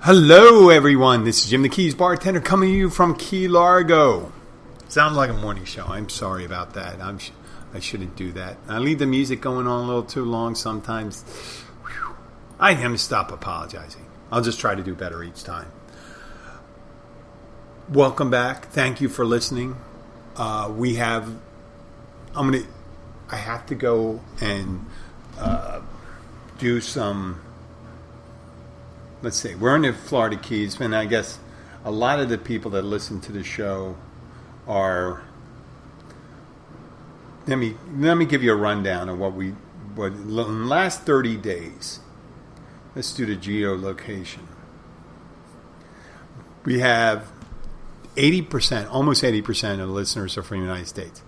Hello, everyone. This is Jim the Keys Bartender coming to you from Key Largo. Sounds like a morning show. I'm sorry about that. I shouldn't do that. I leave the music going on a little too long sometimes. Whew. I am to stop apologizing. I'll just try to do better each time. Welcome back. Thank you for listening. I have to go and do some. Let's see. We're in the Florida Keys, and I guess a lot of the people that listen to the show are. Let me give you a rundown of what in the last 30 days. Let's do the geolocation. We have 80%, almost 80% of the listeners are from the United States.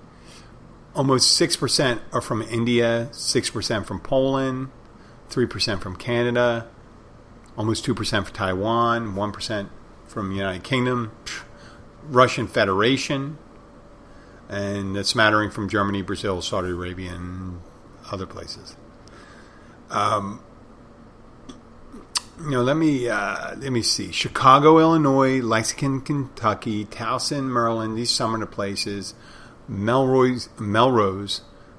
Almost 6% are from India, 6% from Poland, 3% from Canada, almost 2% from Taiwan, 1% from the United Kingdom, Russian Federation, and a smattering from Germany, Brazil, Saudi Arabia, and other places. Let me see. Chicago, Illinois, Lexington, Kentucky, Towson, Maryland. These some of the places. Melrose,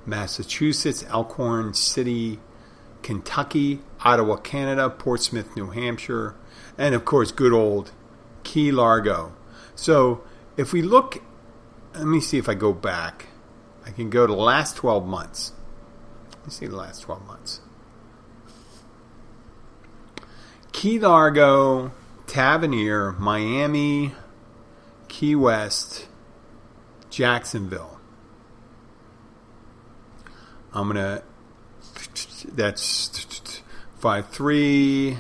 Massachusetts, Elkhorn City, Kentucky, Ottawa, Canada, Portsmouth, New Hampshire, and of course, good old Key Largo. So, if we look, let me see if I go back. I can go to the last 12 months. Let's see the last 12 months. Key Largo, Tavernier, Miami, Key West, Jacksonville. That's 5-3,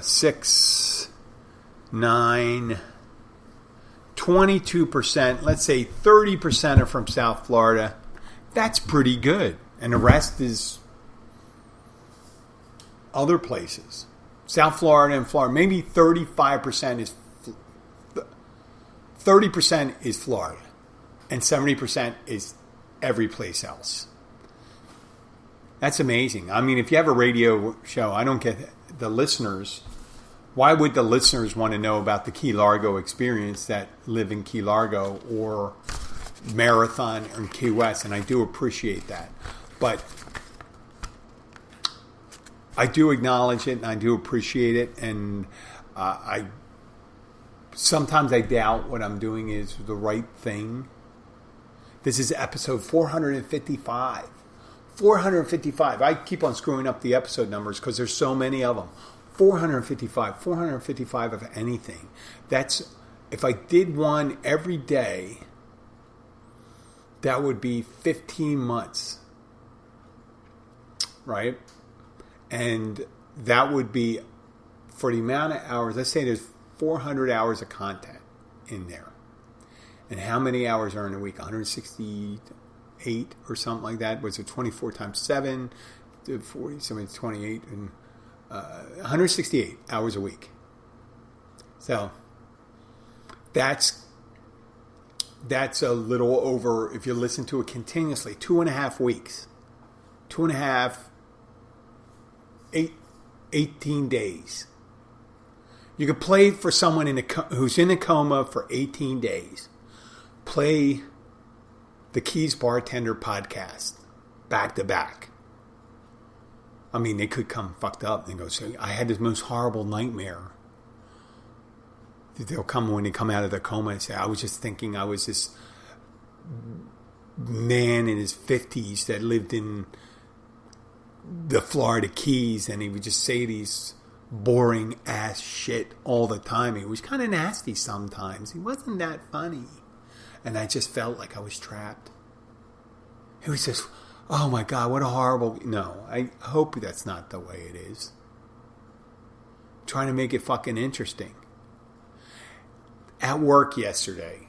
6, 9, 22%. Let's say 30% are from South Florida. That's pretty good. And the rest is other places. South Florida and Florida. Maybe 30% is Florida. And 70% is every place else. That's amazing. I mean, if you have a radio show, I don't get the listeners. Why would the listeners want to know about the Key Largo experience that live in Key Largo or Marathon or Key West? And I do appreciate that. But I do acknowledge it and I do appreciate it. And sometimes I doubt what I'm doing is the right thing. This is episode 455. 455. I keep on screwing up the episode numbers because there's so many of them. 455 of anything. That's, if I did one every day, that would be 15 months. Right? And that would be, for the amount of hours, let's say there's 400 hours of content in there. And how many hours are in a week? 168 or something like that. Was it 24 times 7? 40, so it's 28. And 168 hours a week. So that's a little over, if you listen to it continuously, 2.5 weeks. 18 days. You could play for someone who's in a coma for 18 days. Play the Keys Bartender podcast back to back. I mean, they could come fucked up and go, so I had this most horrible nightmare. They'll come when they come out of the coma and say, I was just thinking I was this man in his 50s that lived in the Florida Keys, and he would just say these boring ass shit all the time. He was kind of nasty sometimes. He wasn't that funny. And I just felt like I was trapped. It was just, oh my God, what a horrible... No, I hope that's not the way it is. I'm trying to make it fucking interesting. At work yesterday,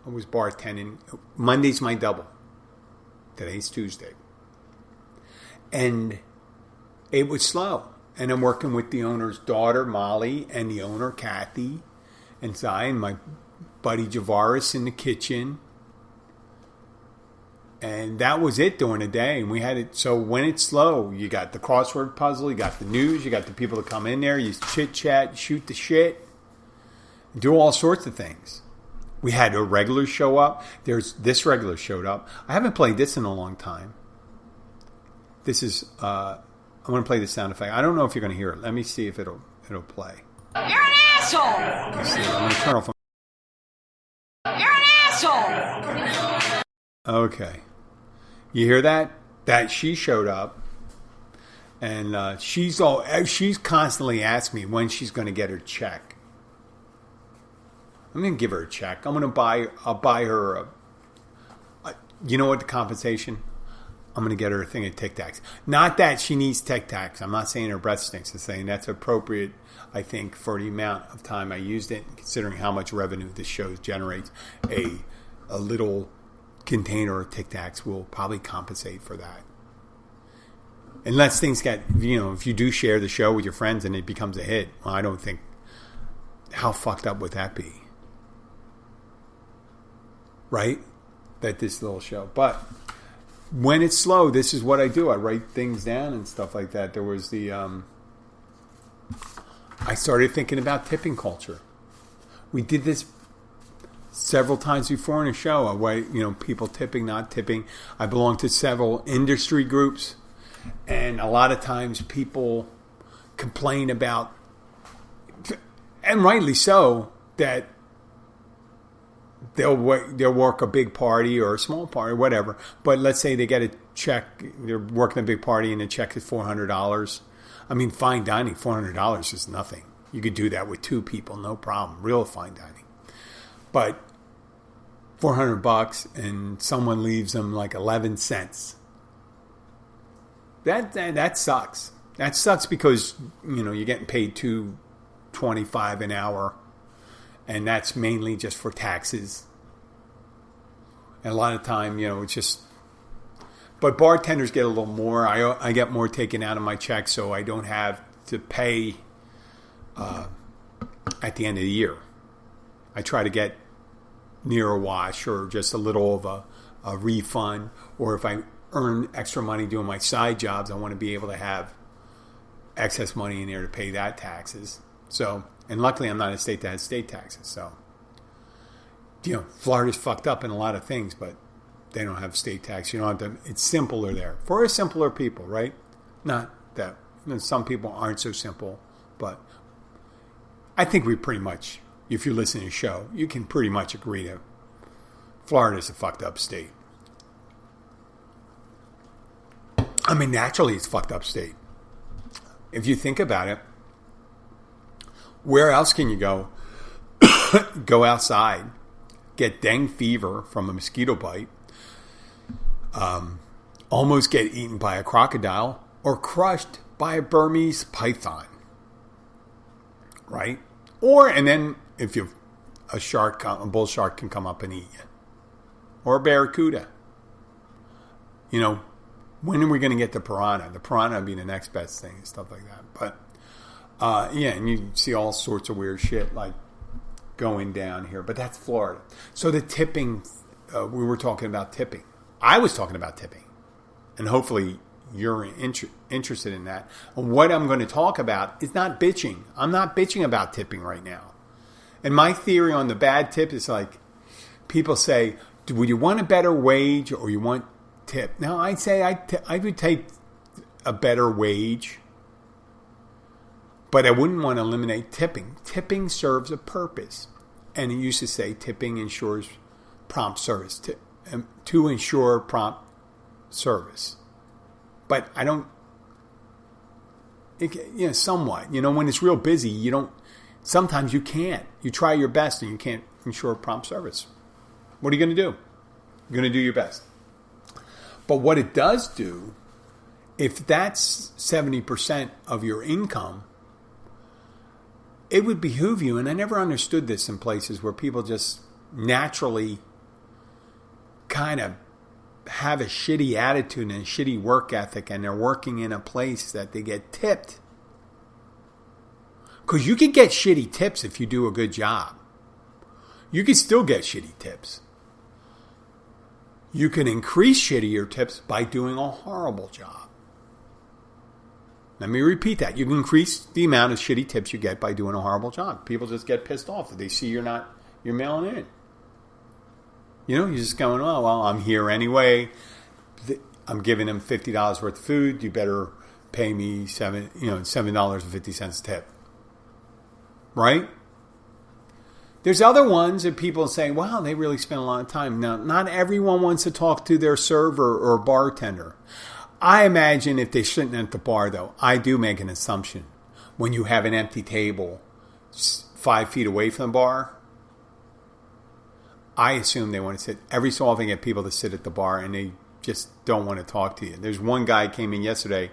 I was bartending. Monday's my double. Today's Tuesday. And it was slow. And I'm working with the owner's daughter, Molly, and the owner, Kathy, and Zai, and my buddy Javaris in the kitchen. And that was it during the day. And we had it. So when it's slow, you got the crossword puzzle, you got the news, you got the people that come in there, you chit chat, shoot the shit, do all sorts of things. We had a regular show up. This regular showed up. I haven't played this in a long time. This is, I'm going to play the sound effect. I don't know if you're going to hear it. Let me see if it'll play. You're an asshole! Let's see. I'm going to turn off. You're an asshole! Okay. You hear that? That she showed up. And she's constantly asking me when she's going to get her check. I'm going to give her a check. I'll buy her you know what the compensation? I'm going to get her a thing of Tic Tacs. Not that she needs Tic Tacs. I'm not saying her breath stinks. I'm saying that's appropriate, I think, for the amount of time I used it, considering how much revenue this show generates. A little container of Tic Tacs will probably compensate for that. Unless things get, if you do share the show with your friends and it becomes a hit, well, I don't think, how fucked up would that be? Right? That this little show. But when it's slow, this is what I do. I write things down and stuff like that. There was I started thinking about tipping culture. We did this several times before in a show. People tipping, not tipping. I belong to several industry groups. And a lot of times people complain about, and rightly so, that they'll work a big party or a small party, whatever. But let's say they get a check, they're working a big party and the check is $400. I mean, fine dining, $400 is nothing. You could do that with 2 people, no problem. Real fine dining. But $400 and someone leaves them like 11 cents. That sucks. That sucks because, you're getting paid $2.25 an hour. And that's mainly just for taxes. And a lot of time, it's just... But bartenders get a little more. I get more taken out of my check, so I don't have to pay at the end of the year. I try to get near a wash or just a little of a refund. Or if I earn extra money doing my side jobs, I want to be able to have excess money in there to pay that taxes. So... And luckily, I'm not in a state that has state taxes. So, Florida's fucked up in a lot of things, but they don't have state tax. You don't have to. It's simpler there for simpler people, right? Not that some people aren't so simple, but I think we pretty much, if you're listening to the show, you can pretty much agree that Florida's a fucked up state. I mean, naturally, it's a fucked up state. If you think about it. Where else can you go? Go outside, get dengue fever from a mosquito bite, almost get eaten by a crocodile, or crushed by a Burmese python, right? And then if a bull shark can come up and eat you, or a barracuda. When are we going to get the piranha? The piranha would be the next best thing and stuff like that, but. And you see all sorts of weird shit like going down here. But that's Florida. So the tipping, we were talking about tipping. I was talking about tipping. And hopefully you're interested in that. And what I'm going to talk about is not bitching. I'm not bitching about tipping right now. And my theory on the bad tip is like, people say, would you want a better wage or you want tip? Now, I'd say I would take a better wage. But I wouldn't want to eliminate tipping. Tipping serves a purpose. And it used to say tipping ensures prompt service. To ensure prompt service. But I don't... somewhat. When it's real busy, you don't... Sometimes you can't. You try your best and you can't ensure prompt service. What are you going to do? You're going to do your best. But what it does do, if that's 70% of your income... It would behoove you, and I never understood this in places where people just naturally kind of have a shitty attitude and a shitty work ethic, and they're working in a place that they get tipped. Because you can get shitty tips if you do a good job. You can still get shitty tips. You can increase shittier tips by doing a horrible job. Let me repeat that. You can increase the amount of shitty tips you get by doing a horrible job. People just get pissed off if they see you're mailing in. You're just going, oh, well, I'm here anyway. I'm giving them $50 worth of food. You better pay me $7.50 tip. Right? There's other ones that people say, wow, they really spend a lot of time. Now, not everyone wants to talk to their server or bartender. I imagine if they're sitting at the bar, though, I do make an assumption. When you have an empty table 5 feet away from the bar, I assume they want to sit. Every so often, I get people to sit at the bar, and they just don't want to talk to you. There's one guy came in yesterday,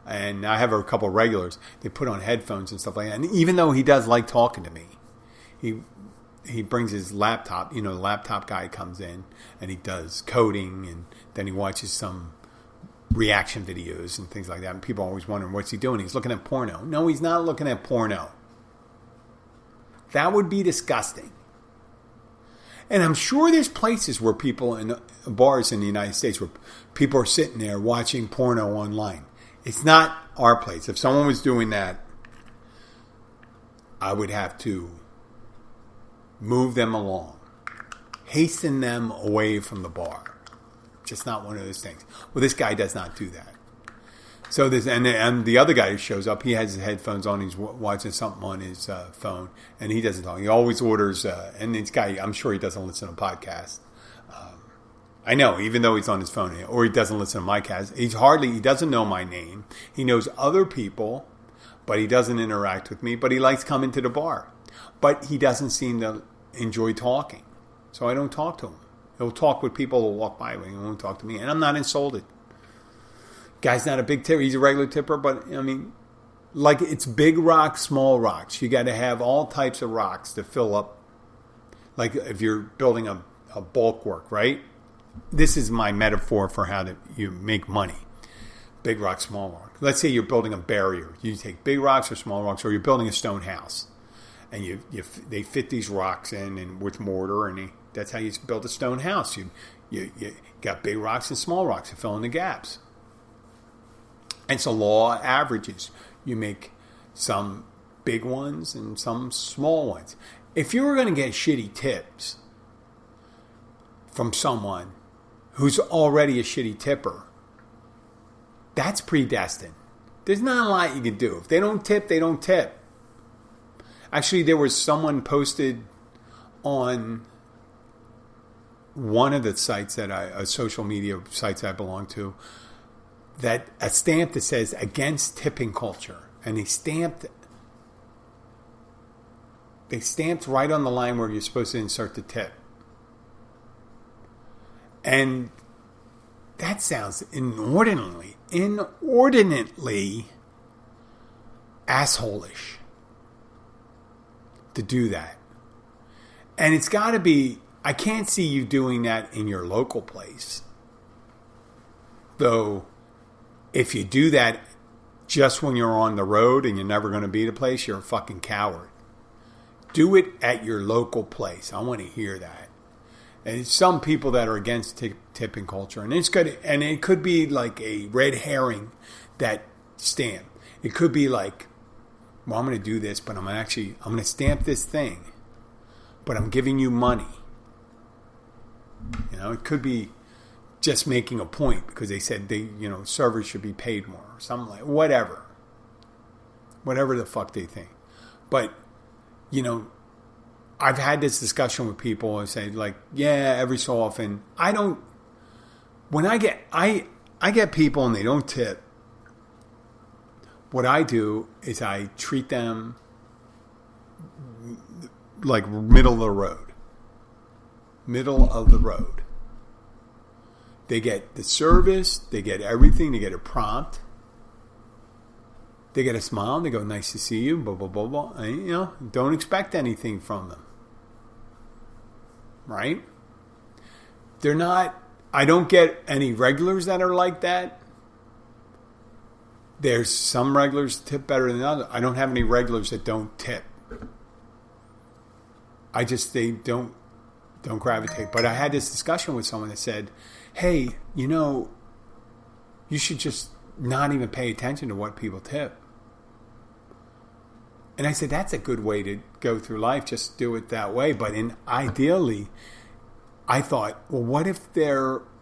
and I have a couple of regulars. They put on headphones and stuff like that. And even though he does like talking to me, he brings his laptop. The laptop guy comes in, and he does coding, and then he watches some reaction videos and things like that. And people are always wondering, what's he doing? He's looking at porno. No, he's not looking at porno. That would be disgusting. And I'm sure there's places where people in bars in the United States where people are sitting there watching porno online. It's not our place. If someone was doing that, I would have to move them along, hasten them away from the bar. Just not one of those things. Well, this guy does not do that. So and the other guy who shows up, he has his headphones on. He's watching something on his phone, and he doesn't talk. He always orders. And this guy, I'm sure he doesn't listen to podcasts. I know, even though he's on his phone, or he doesn't listen to my cast. He doesn't know my name. He knows other people, but he doesn't interact with me. But he likes coming to the bar. But he doesn't seem to enjoy talking, so I don't talk to him. He'll talk with people who walk by, but he won't talk to me. And I'm not insulted. Guy's not a big tipper. He's a regular tipper, but, like it's big rocks, small rocks. You got to have all types of rocks to fill up. Like if you're building a bulk work, right? This is my metaphor for how you make money. Big rock, small rock. Let's say you're building a barrier. You take big rocks or small rocks, or you're building a stone house. And they fit these rocks in and with mortar, and that's how you build a stone house. You got big rocks and small rocks to fill in the gaps. And it's a law of averages. You make some big ones and some small ones. If you were going to get shitty tips from someone who's already a shitty tipper, that's predestined. There's not a lot you can do. If they don't tip, they don't tip. Actually, there was someone posted on one of the sites social media sites I belong to, that a stamp that says against tipping culture. And they stamped right on the line where you're supposed to insert the tip. And that sounds inordinately asshole-ish to do that. And it's got to be, I can't see you doing that in your local place. Though, if you do that just when you're on the road and you're never going to be at a place, you're a fucking coward. Do it at your local place. I want to hear that. And it's some people that are against tipping culture, and it's good. And it could be like a red herring, that stamp. It could be like, well, I'm going to do this, but I'm going to stamp this thing, but I'm giving you money. It could be just making a point because they said servers should be paid more or something like whatever the fuck they think. But I've had this discussion with people and say like, yeah, every so often when I get people and they don't tip, what I do is I treat them like middle of the road. They get the service, they get everything, they get a prompt, they get a smile, they go, nice to see you, blah, blah, blah, blah. And, don't expect anything from them. Right? I don't get any regulars that are like that. There's some regulars tip better than others. I don't have any regulars that don't tip. They don't gravitate. But I had this discussion with someone that said, hey, you should just not even pay attention to what people tip. And I said, that's a good way to go through life. Just do it that way. But ideally, I thought, well, what if they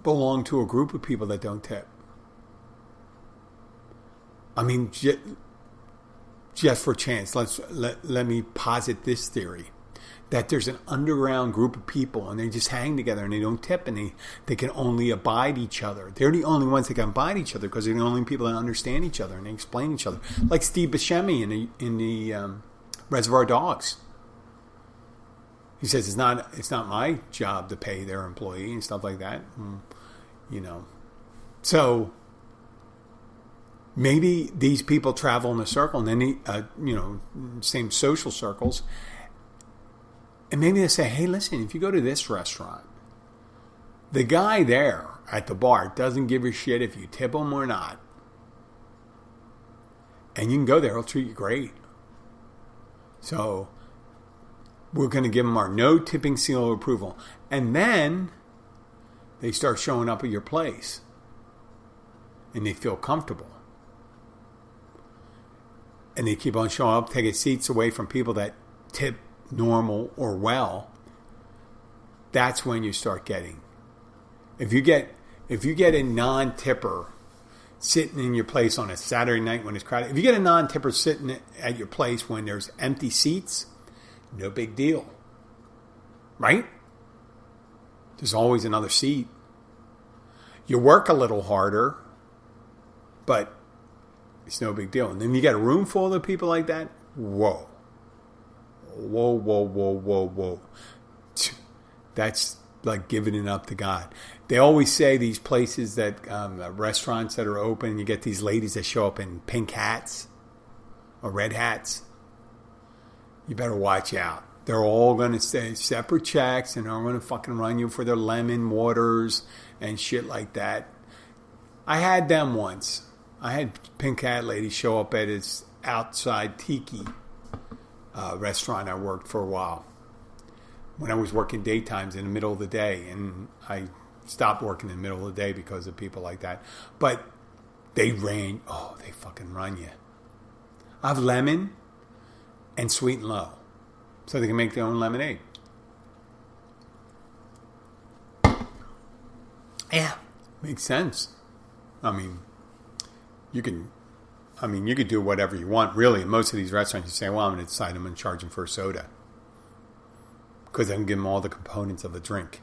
belong to a group of people that don't tip? I mean, just for chance, let me posit this theory. That there's an underground group of people and they just hang together and they don't tip and they can only abide each other. They're the only ones that can abide each other because they're the only people that understand each other and they explain each other. Like Steve Buscemi in the Reservoir Dogs. He says it's not my job to pay their employee and stuff like that. So maybe these people travel in a circle and then same social circles. And maybe they say, hey, listen, if you go to this restaurant, the guy there at the bar doesn't give a shit if you tip him or not. And you can go there, he'll treat you great. So we're going to give him our no tipping seal of approval. And then they start showing up at your place. And they feel comfortable. And they keep on showing up, taking seats away from people that tip normal or well. That's when you start getting. If you get a non-tipper sitting in your place on a Saturday night when it's crowded, if you get a non-tipper sitting at your place when there's empty seats, no big deal, right? There's always another seat. You work a little harder, but it's no big deal. And then you get a room full of people like that. Whoa. That's like giving it up to God. They always say these places that restaurants that are open, you get these ladies that show up in pink hats or red hats. You better watch out. They're all going to say separate checks and they're going to fucking run you for their lemon waters and shit like that. I had them once. I had pink hat ladies show up at his outside tiki restaurant I worked for a while when I was working daytimes in the middle of the day, and I stopped working in the middle of the day because of people like that. But they fucking run you. I have lemon and sweet and low, so they can make their own lemonade. Yeah, makes sense. I mean, you could do whatever you want, really. In most of these restaurants, you say, well, I'm going to decide I'm going to charge them for a soda. Because I can give them all the components of the drink.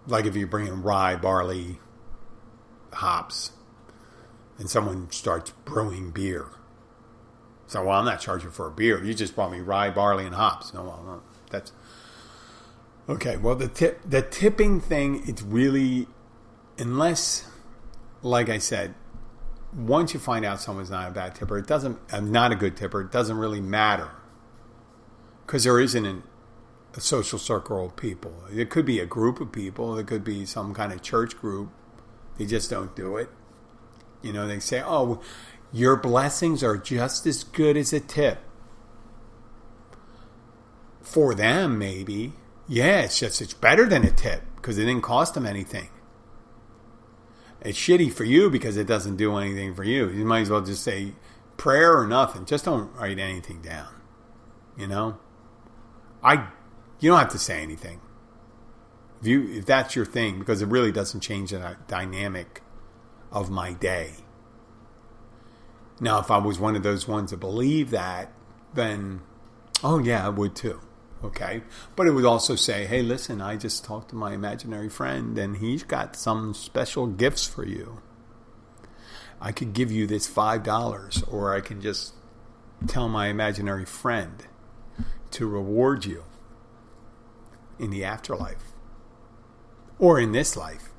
Like if you bring in rye, barley, hops, and someone starts brewing beer. So, well, I'm not charging for a beer. You just brought me rye, barley, and hops. No, that's... Okay, well, the tipping thing, it's really... Unless, like I said... Once you find out someone's not a bad tipper, not a good tipper, it doesn't really matter. Because there isn't a social circle of people. It could be a group of people. It could be some kind of church group. They just don't do it. They say, oh, your blessings are just as good as a tip. For them, maybe. Yeah, it's better than a tip because it didn't cost them anything. It's shitty for you because it doesn't do anything for you. You might as well just say prayer or nothing. Just don't write anything down. You don't have to say anything. If that's your thing, because it really doesn't change the dynamic of my day. Now, if I was one of those ones that believe that, then, oh yeah, I would too. Okay, but it would also say, hey, listen, I just talked to my imaginary friend and he's got some special gifts for you. I could give you this $5, or I can just tell my imaginary friend to reward you in the afterlife or in this life.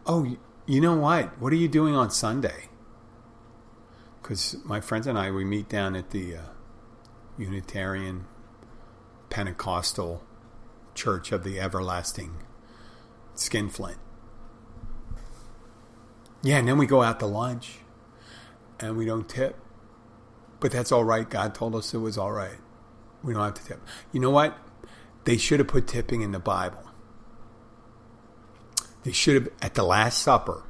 Oh, you know what? What are you doing on Sunday? Because my friends and I, we meet down at the Unitarian Pentecostal Church of the Everlasting Skinflint. Yeah, and then we go out to lunch and we don't tip. But that's all right. God told us it was all right. We don't have to tip. You know what? They should have put tipping in the Bible. They should have, at the Last Supper,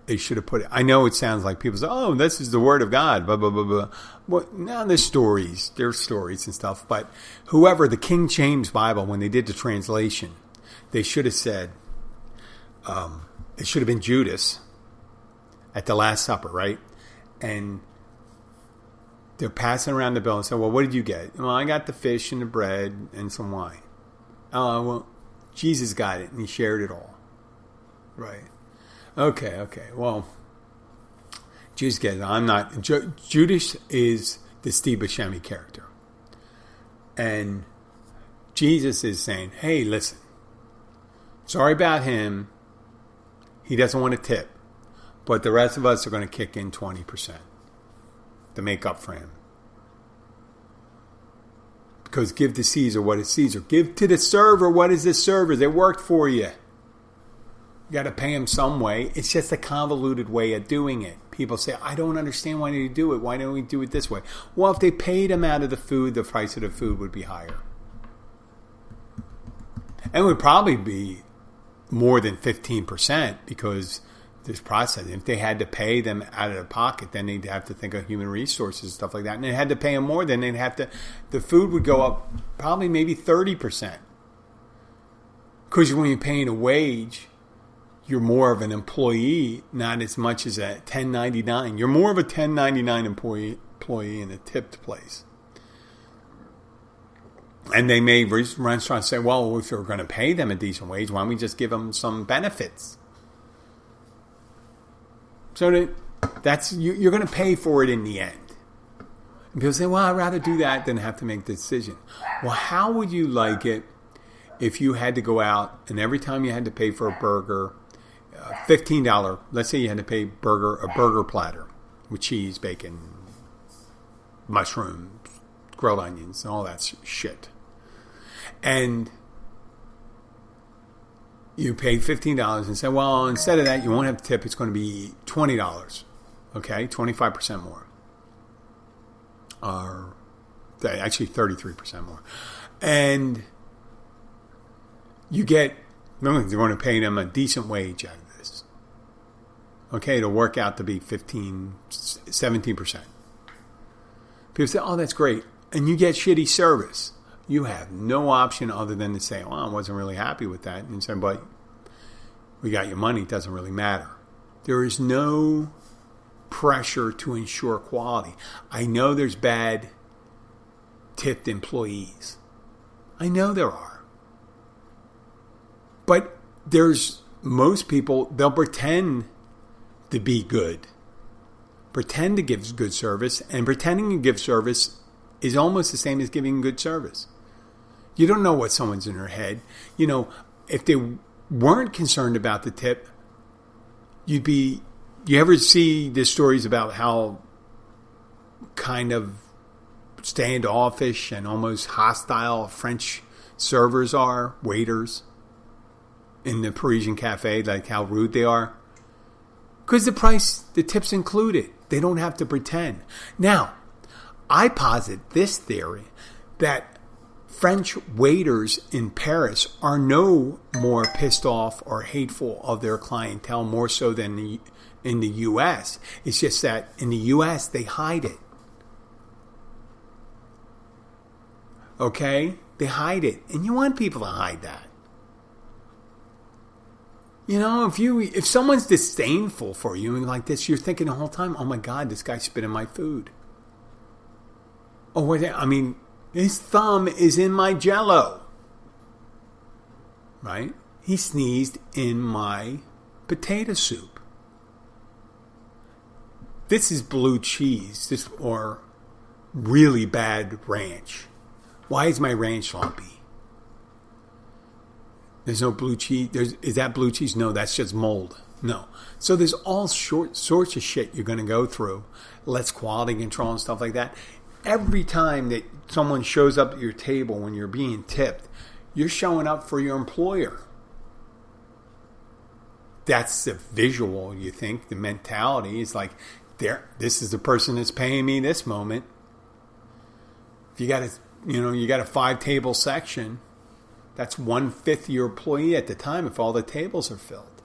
they should have put it. I know it sounds like people say, oh, this is the word of God, blah, blah, blah, blah. Well, now there's stories and stuff. But whoever, the King James Bible, when they did the translation, they should have said, it should have been Judas at the Last Supper, right? And they're passing around the bill and say, well, what did you get? Well, I got the fish and the bread and some wine. Oh, well, Jesus got it and he shared it all. Right. Okay. Well, Judas gets it. I'm not. Judas is the Steve Buscemi character. And Jesus is saying, hey, listen, sorry about him. He doesn't want to tip. But the rest of us are going to kick in 20% to make up for him. Because give to Caesar what is Caesar. Give to the server what is the server. They worked for you. You got to pay them some way. It's just a convoluted way of doing it. People say, I don't understand why they do it. Why don't we do it this way? Well, if they paid them out of the food, the price of the food would be higher. And it would probably be more than 15% because there's processing. If they had to pay them out of their pocket, then they'd have to think of human resources and stuff like that. And they had to pay them more, then they'd have to, the food would go up probably maybe 30%. Because when you're paying a wage, you're more of an employee, not as much as a 1099. You're more of a 1099 employee in a tipped place. And they may, restaurants say, well, if you're going to pay them a decent wage, why don't we just give them some benefits? So that's you're going to pay for it in the end. And people say, well, I'd rather do that than have to make the decision. Well, how would you like it if you had to go out and every time you had to pay for a burger, $15, let's say you had to pay a burger platter with cheese, bacon, mushrooms, grilled onions, and all that shit. And you pay $15 and say, well, instead of that, you won't have a tip. It's going to be $20. Okay, 25% more. Or actually 33% more. And you get, remember, you're going to pay them a decent wage out of this. Okay, it'll work out to be 17%. People say, oh, that's great. And you get shitty service. You have no option other than to say, well, I wasn't really happy with that. And say, but we got your money. It doesn't really matter. There is no pressure to ensure quality. I know there's bad tipped employees. I know there are. But there's most people, they'll pretend to be good. Pretend to give good service. And pretending to give service is almost the same as giving good service. You don't know what someone's in their head. You know, if they weren't concerned about the tip, you ever see the stories about how kind of standoffish and almost hostile French servers are, waiters, in the Parisian cafe, like how rude they are? Because the tip's included. They don't have to pretend. Now, I posit this theory that French waiters in Paris are no more pissed off or hateful of their clientele more so than in the U.S. It's just that in the U.S. they hide it. Okay? They hide it. And you want people to hide that. You know, if someone's disdainful for you and like this, you're thinking the whole time, oh my God, this guy spit in my food. Oh, his thumb is in my Jell-O. Right? He sneezed in my potato soup. This is blue cheese, or really bad ranch. Why is my ranch lumpy? There's no blue cheese. Is that blue cheese? No, that's just mold. No. So there's all sorts of shit you're going to go through. Less quality control and stuff like that. Every time that someone shows up at your table when you're being tipped, you're showing up for your employer. That's the visual, you think. The mentality is like, this is the person that's paying me this moment. If you got a 5-table section, That's 1/5 your employee at the time if all the tables are filled.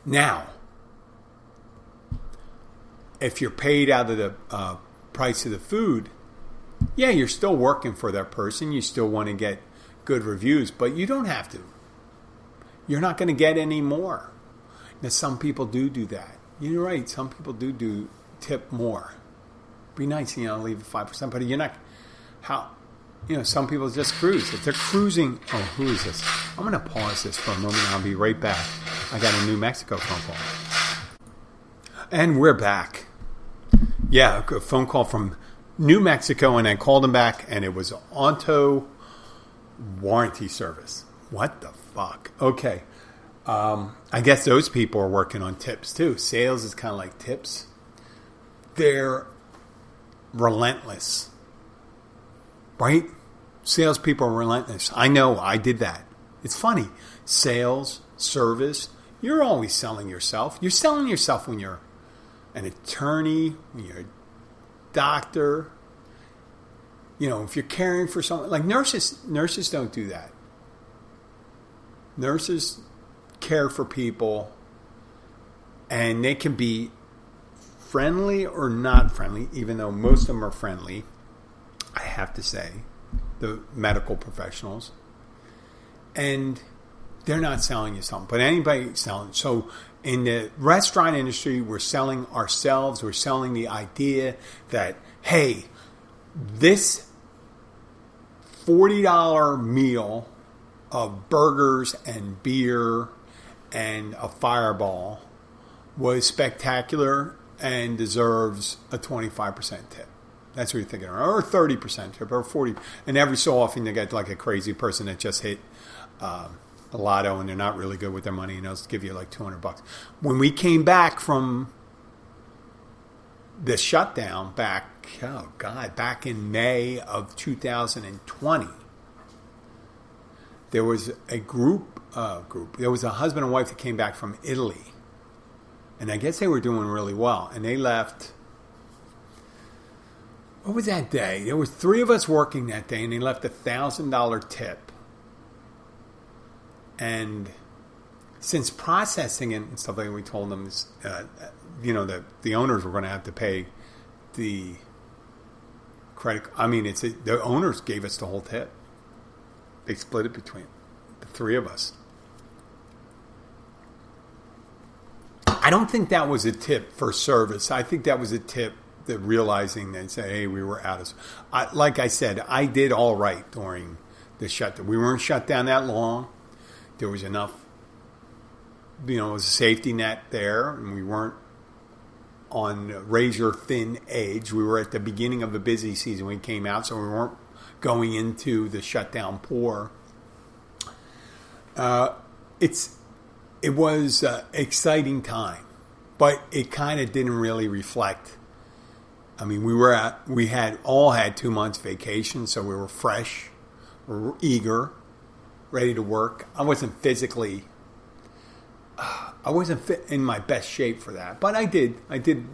Now, if you're paid out of the price of the food, yeah, you're still working for that person. You still want to get good reviews, but you don't have to. You're not going to get any more. Now, some people do that. You're right. Some people do tip more. Be nice, leave 5%, but you're not. How? Some people just cruise. If they're cruising, who is this? I'm going to pause this for a moment. I'll be right back. I got a New Mexico phone call, and we're back. Yeah, a phone call from New Mexico, and I called them back, and it was auto warranty service. What the fuck? Okay. I guess those people are working on tips too. Sales is kind of like tips. They're relentless, right? Salespeople are relentless. I know, I did that. It's funny. Sales, service, you're always selling yourself. You're selling yourself when you're an attorney, when you're a doctor. If you're caring for someone, like nurses don't do that. Nurses care for people, and they can be friendly or not friendly, even though most of them are friendly, I have to say, the medical professionals. And they're not selling you something, but anybody selling. So in the restaurant industry, we're selling ourselves. We're selling the idea that, hey, this $40 meal of burgers and beer and a fireball was spectacular and deserves a 25% tip. That's what you're thinking, or 30% tip, or 40%. And every so often you get like a crazy person that just hit a lotto and they're not really good with their money, and they'll give you like $200. When we came back from the shutdown back in May of 2020, there was a group. There was a husband and wife that came back from Italy, and I guess they were doing really well. And they left. What was that day? There were 3 of us working that day, and they left $1,000 tip. And since processing it and stuff like that, we told them, that the owners were going to have to pay the credit. I mean, the owners gave us the whole tip. They split it between the 3 of us. I don't think that was a tip for service. I think that was a tip that realizing and say, hey, we were out of. Like I said, I did all right during the shutdown. We weren't shut down that long. There was enough, it was a safety net there, and we weren't on razor thin edge. We were at the beginning of the busy season when we came out, so we weren't going into the shutdown pour. It was an exciting time, but it kind of didn't really reflect. I mean, we had 2 months vacation, so we were fresh, we were eager, ready to work. I wasn't physically, in my best shape for that, but I think I did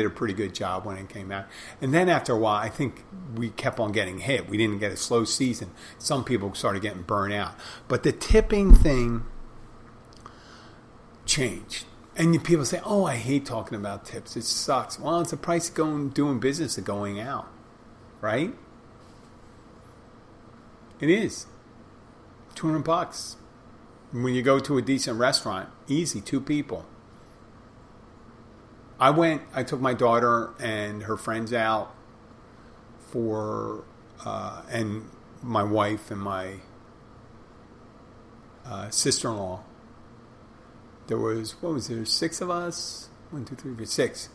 a pretty good job when it came out. And then after a while, I think we kept on getting hit. We didn't get a slow season. Some people started getting burnt out. But the tipping thing changed. And people say, oh, I hate talking about tips. It sucks. Well, it's the price of doing business of going out, right? It is. $200. When you go to a decent restaurant, easy, 2 people. I took my daughter and her friends out and my wife and my sister-in-law. There was, 6 of us? 1, 2, 3, 4, 6.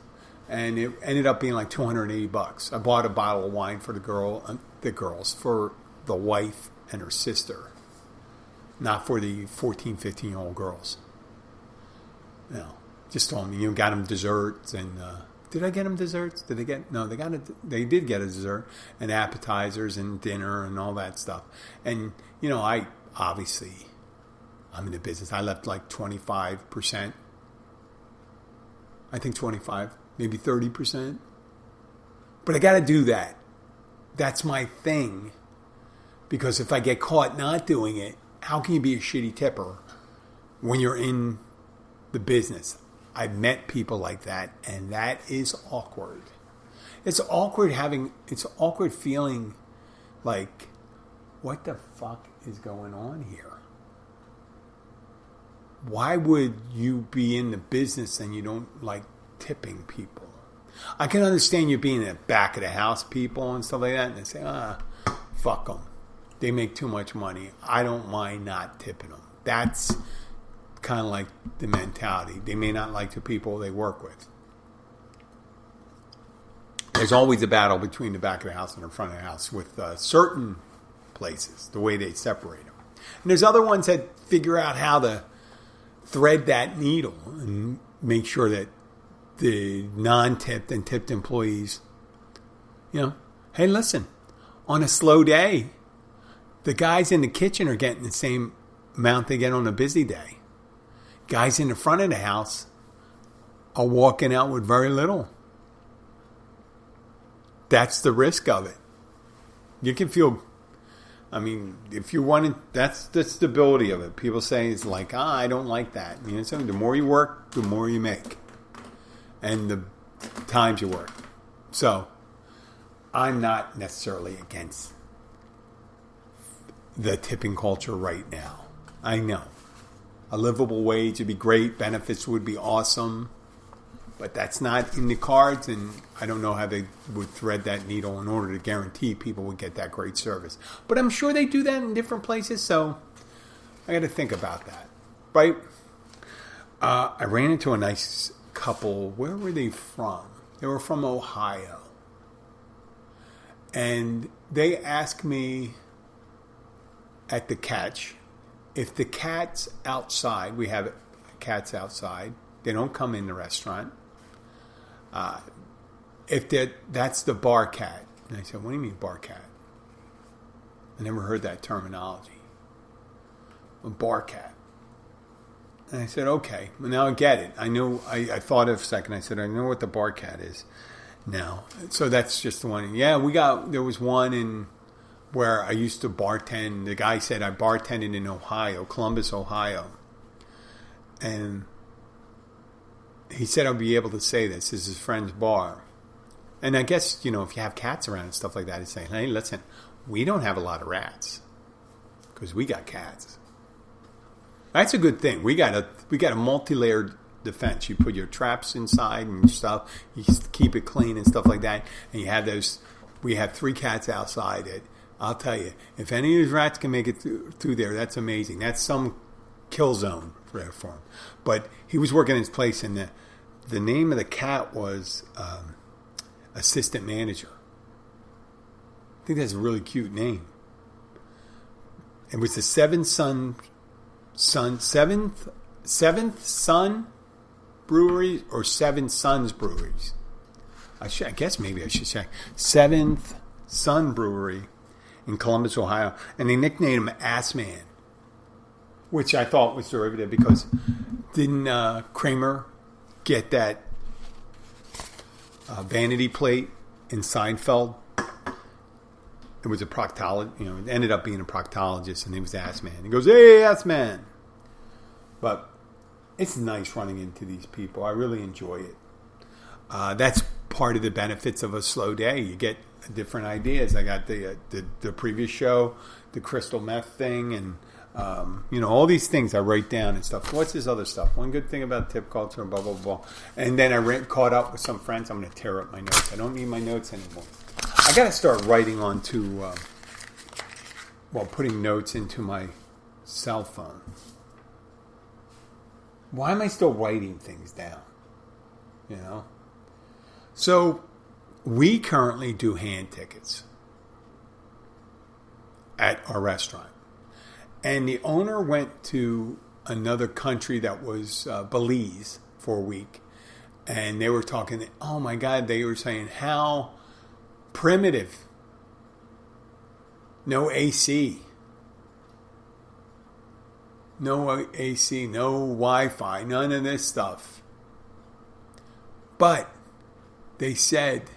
And it ended up being like $280. I bought a bottle of wine for for the wife and her sister. Not for the 14, 15-year-old girls. Just told me, got them desserts. And did I get them desserts? Did they get? No, they did get a dessert and appetizers and dinner and all that stuff. And, I'm in the business. I left like 25%. I think 25, maybe 30%. But I got to do that. That's my thing. Because if I get caught not doing it, how can you be a shitty tipper when you're in the business? I've met people like that, and that is awkward. It's awkward feeling like, what the fuck is going on here? Why would you be in the business and you don't like tipping people? I can understand you being in the back of the house people and stuff like that, and they say, fuck them. They make too much money. I don't mind not tipping them. That's kind of like the mentality. They may not like the people they work with. There's always a battle between the back of the house and the front of the house with certain places, the way they separate them. And there's other ones that figure out how to thread that needle and make sure that the non-tipped and tipped employees, hey, listen, on a slow day, the guys in the kitchen are getting the same amount they get on a busy day. Guys in the front of the house are walking out with very little. That's the risk of it. You can feel, if you want to, that's the stability of it. People say it's like, I don't like that. So the more you work, the more you make. And the times you work. So I'm not necessarily against the tipping culture right now. I know. A livable wage would be great. Benefits would be awesome. But that's not in the cards, and I don't know how they would thread that needle in order to guarantee people would get that great service. But I'm sure they do that in different places, so I got to think about that. Right? I ran into a nice couple. Where were they from? They were from Ohio. And they asked me at the catch, if the cat's outside, we have cats outside, they don't come in the restaurant. If that's the bar cat. And I said, what do you mean bar cat? I never heard that terminology. A bar cat. And I said, okay, well, now I get it. I know, I thought of a second. I said, I know what the bar cat is now. So that's just the one. Yeah, there was one in where I used to bartend. The guy said I bartended in Ohio, Columbus, Ohio. And he said I'll be able to say this. This is his friend's bar. And I guess, if you have cats around and stuff like that, he's saying, hey, listen, we don't have a lot of rats because we got cats. That's a good thing. We got a multi-layered defense. You put your traps inside and stuff. You keep it clean and stuff like that. And you have those. We have 3 cats outside. I'll tell you, if any of these rats can make it through there, that's amazing. That's some kill zone for him. But he was working in his place, and the name of the cat was assistant manager. I think that's a really cute name. It was the seventh Son Brewery or Seven Sons Breweries. I guess maybe I should say Seventh Son Brewery in Columbus, Ohio, and they nicknamed him Ass Man, which I thought was derivative because didn't Kramer get that vanity plate in Seinfeld? It was a proctologist, it ended up being a proctologist, and he was Ass Man. He goes, hey, Ass Man. But it's nice running into these people. I really enjoy it. That's part of the benefits of a slow day. You get different ideas. I got the previous show, the crystal meth thing, and all these things I write down and stuff. What's this other stuff? One good thing about tip culture and blah, blah, blah. And then I caught up with some friends. I'm going to tear up my notes. I don't need my notes anymore. I got to start writing putting notes into my cell phone. Why am I still writing things down? So we currently do hand tickets at our restaurant. And the owner went to another country that was Belize for a week. And they were talking, oh my God, they were saying how primitive. No AC. No AC, no Wi-Fi, none of this stuff. But they said,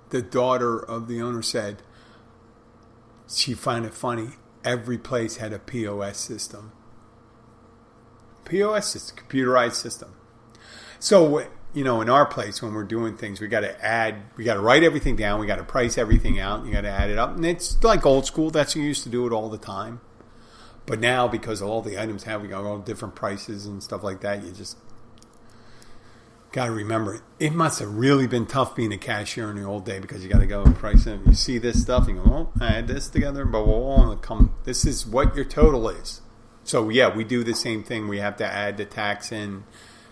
the daughter of the owner said, she found it funny. Every place had a POS system. POS system, computerized system. So, in our place, when we're doing things, we got to write everything down. We got to price everything out. You got to add it up. And it's like old school. That's how you used to do it all the time. But now, because all the items we got all different prices and stuff like that, you just got to remember it must have really been tough being a cashier in the old day, because you got to go and price it. You see this stuff, you go, I add this together, blah, blah, blah, this is what your total is. So, yeah, we do the same thing. We have to add the tax in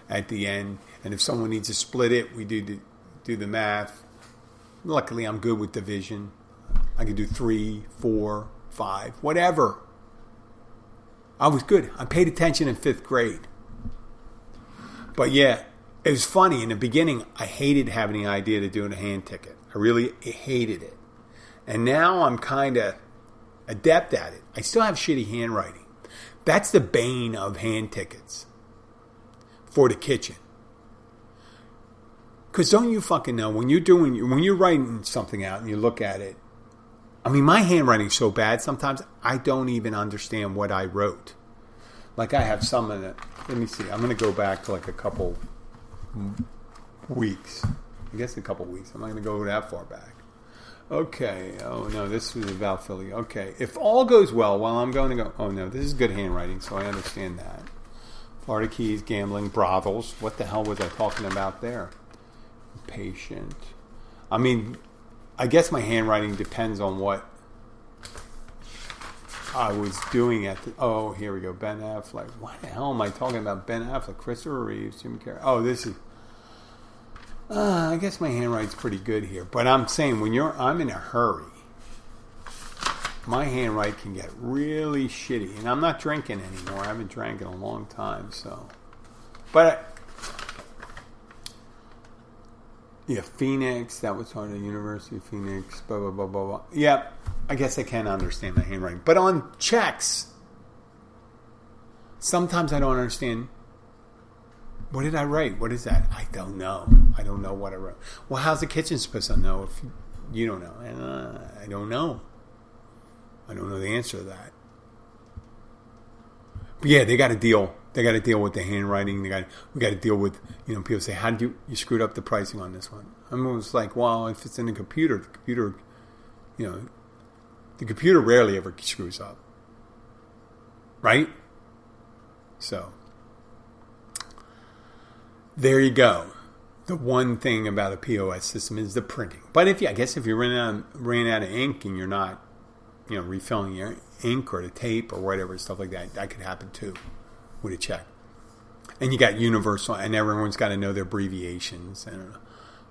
at the end. And if someone needs to split it, we do the math. Luckily, I'm good with division. I can do 3, 4, 5, whatever. I was good. I paid attention in 5th grade. But yeah, it was funny. In the beginning, I hated having the idea to do a hand ticket. I really hated it. And now I'm kind of adept at it. I still have shitty handwriting. That's the bane of hand tickets for the kitchen. Because don't you fucking know, when you're writing something out and you look at it, I mean, my handwriting's so bad sometimes I don't even understand what I wrote. Like, I have some in it. Let me see. I'm going to go back to like a couple weeks. I guess a couple weeks. I'm not going to go that far back. Okay. Oh, no, this was about Philly. Okay. If all goes well, I'm going to go. Oh, no, this is good handwriting, so I understand that. Florida Keys, gambling, brothels. What the hell was I talking about there? Patient. I mean, I guess my handwriting depends on what I was doing at the... Oh, here we go. Ben Affleck. What the hell am I talking about? Ben Affleck, Christopher Reeves, Jim Carrey. Oh, this is... I guess my handwriting's pretty good here. But I'm saying, I'm in a hurry, my handwriting can get really shitty. And I'm not drinking anymore. I haven't drank in a long time, so... But... Yeah, Phoenix, that was on the University of Phoenix, blah, blah, blah, blah, blah. Yeah, I guess I can understand my handwriting. But on checks, sometimes I don't understand, what did I write? What is that? I don't know. I don't know what I wrote. Well, how's the kitchen supposed to know if you don't know? I don't know. I don't know the answer to that. But yeah, they got to deal. They got to deal with the handwriting. We got to deal with, people say, how did you screwed up the pricing on this one? I'm almost like, well, if it's in the computer, the computer rarely ever screws up. Right? So, there you go. The one thing about a POS system is the printing. But if you ran out of ink and you're not, refilling your ink or the tape or whatever, stuff like that could happen too. With a check. And you got universal, and everyone's got to know their abbreviations. And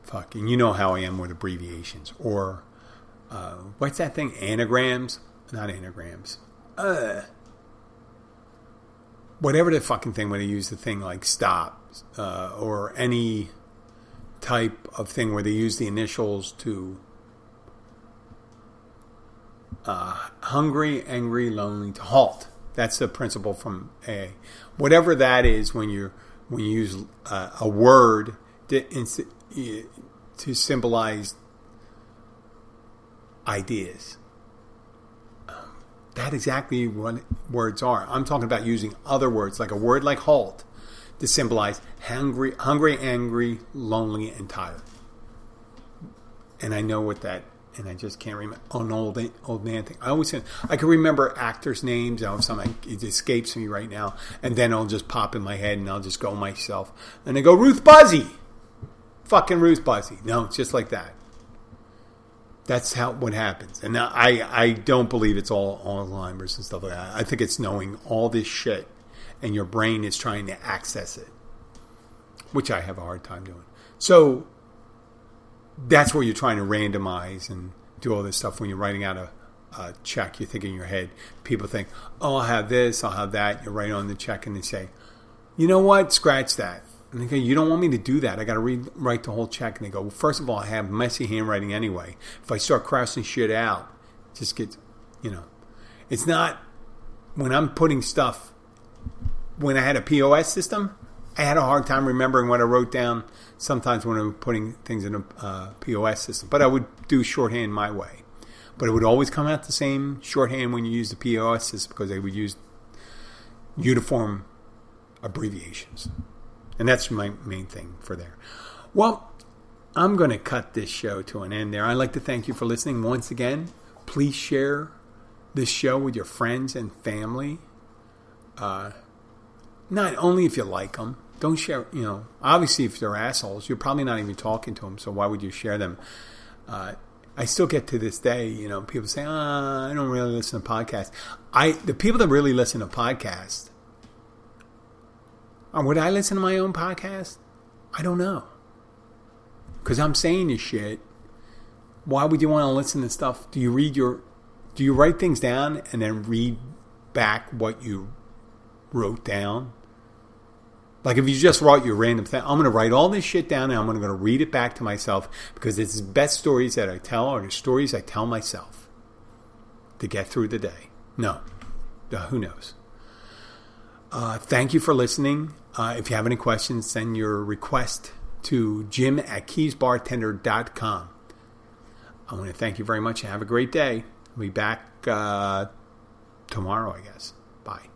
fucking, you know how I am with abbreviations. Or, what's that thing? Anagrams? Not anagrams. Whatever the fucking thing when they use the thing like stop, or any type of thing where they use the initials to hungry, angry, lonely, to halt. That's the principle from A. Whatever that is, when you use a word to symbolize ideas, that's exactly what words are. I'm talking about using other words, like a word like halt, to symbolize hungry, angry, lonely, and tired. And I know what that. And I just can't remember. Oh, an old man thing. I can remember actors' names. It escapes me right now. And then it'll just pop in my head, and I'll just go myself. And I go, Ruth Buzzy! Fucking Ruth Buzzy. No, it's just like that. That's what happens. And I don't believe it's all Alzheimer's and stuff like that. I think it's knowing all this shit, and your brain is trying to access it, which I have a hard time doing. So... that's where you're trying to randomize and do all this stuff. When you're writing out a check, you think in your head, people think, oh, I'll have this, I'll have that. You write on the check and they say, you know what, scratch that. And they go, you don't want me to do that. I got to rewrite the whole check. And they go, well, first of all, I have messy handwriting anyway. If I start crossing shit out, it just gets, it's not, when I'm putting stuff, when I had a POS system, I had a hard time remembering what I wrote down sometimes when I'm putting things in a POS system. But I would do shorthand my way. But it would always come out the same shorthand when you use the POS system because they would use uniform abbreviations. And that's my main thing for there. Well, I'm going to cut this show to an end there. I'd like to thank you for listening once again. Please share this show with your friends and family. Not only if you like them. Don't share, obviously if they're assholes, you're probably not even talking to them, so why would you share them? I still get to this day, people say, I don't really listen to podcasts. The people that really listen to podcasts, would I listen to my own podcast? I don't know. Because I'm saying this shit. Why would you want to listen to stuff? Do you write things down and then read back what you wrote down? Like if you just wrote your random thing, I'm going to write all this shit down and I'm going to read it back to myself because it's the best stories that I tell are the stories I tell myself to get through the day. No. Who knows? Thank you for listening. If you have any questions, send your request to jim@keysbartender.com. I want to thank you very much and have a great day. I'll be back tomorrow, I guess. Bye.